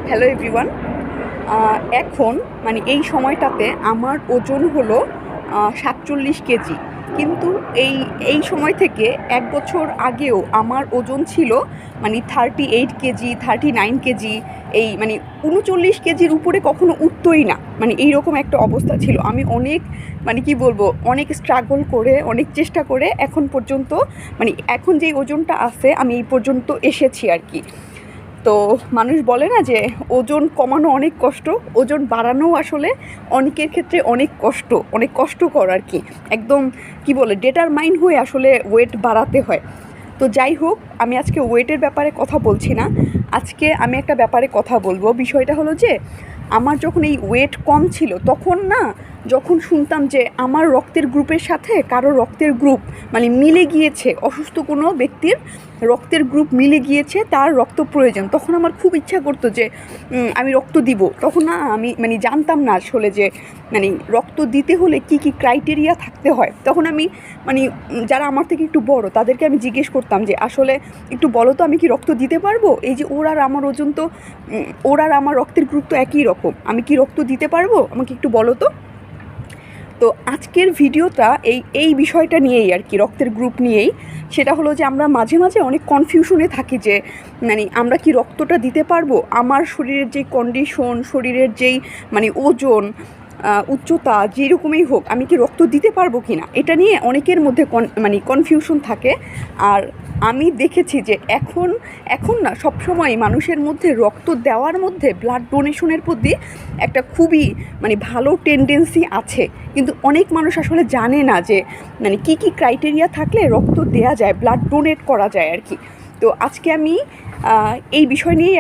Hello everyone. এখন মানে এই সময়টাতে আমার ওজন হলো 47 কেজি। কিন্তু এই এই সময় থেকে 1 বছর আগেও আমার ওজন ছিল মানে 38 কেজি, 39 কেজি, এই মানে 39 কেজির উপরে কখনো উঠতই না। মানে এইরকম একটা অবস্থা ছিল। আমি অনেক মানে কি বলবো, অনেক স্ট্রাগল করে, অনেক চেষ্টা করে এখন পর্যন্ত মানে এখন যেই ওজনটা আছে আমি এই পর্যন্ত এসেছি আর কি। তো মানুষ বলে না যে ওজন কমানো অনেক কষ্ট, ওজন বাড়ানো আসলে অনেকের ক্ষেত্রে অনেক কষ্টকর আর কি। একদম কি বলে ডিটারমাইন হয়ে আসলে ওয়েট বাড়াতে হয়। তো যাই হোক, আমি আজকে ওয়েটের ব্যাপারে কথা বলছি না। আজকে আমি একটা ব্যাপারে কথা বলবো। বিষয়টা হলো যে আমার যখন এই ওয়েট কম ছিল তখন না, যখন শুনতাম যে আমার রক্তের গ্রুপের সাথে কারো রক্তের গ্রুপ মানে মিলে গিয়েছে, অসুস্থ কোনো ব্যক্তির রক্তের গ্রুপ মিলে গিয়েছে, তার রক্ত প্রয়োজন, তখন আমার খুব ইচ্ছা করতো যে আমি রক্ত দিব। তখন না আমি মানে জানতাম না আসলে যে মানে রক্ত দিতে হলে কি কি ক্রাইটেরিয়া থাকতে হয়। তখন আমি মানে যারা আমার থেকে একটু বড় তাদেরকে আমি জিজ্ঞেস করতাম যে আসলে একটু বলো তো আমি কি রক্ত দিতে পারবো? এই যে ওর আর আমার ওজন তো ওর আর আমার রক্তের গ্রুপ তো একই রকম, আমি কি রক্ত দিতে পারবো? আমাকে একটু বলো তো। তো আজকের ভিডিওটা এই বিষয়টা নিয়েই আর কি, রক্তের গ্রুপ নিয়েই। সেটা হলো যে আমরা মাঝে মাঝে অনেক কনফিউশনে থাকি যে মানে আমরা কি রক্তটা দিতে পারবো? আমার শরীরের যেই কন্ডিশন, শরীরের যেই মানে ওজন, উচ্চতা যেরকমই হোক, আমি কি রক্ত দিতে পারবো কি না, এটা নিয়ে অনেকের মধ্যে মানে কনফিউশন থাকে। আর আমি দেখেছি যে এখন না সবসময় মানুষের মধ্যে রক্ত দেওয়ার মধ্যে, ব্লাড ডোনেশনের প্রতি একটা খুবই মানে ভালো টেন্ডেন্সি আছে। কিন্তু অনেক মানুষ আসলে জানে না যে মানে কী কী ক্রাইটেরিয়া থাকলে রক্ত দেওয়া যায়, ব্লাড ডোনেট করা যায় আর কি। তো আজকে আমি এই বিষয় নিয়েই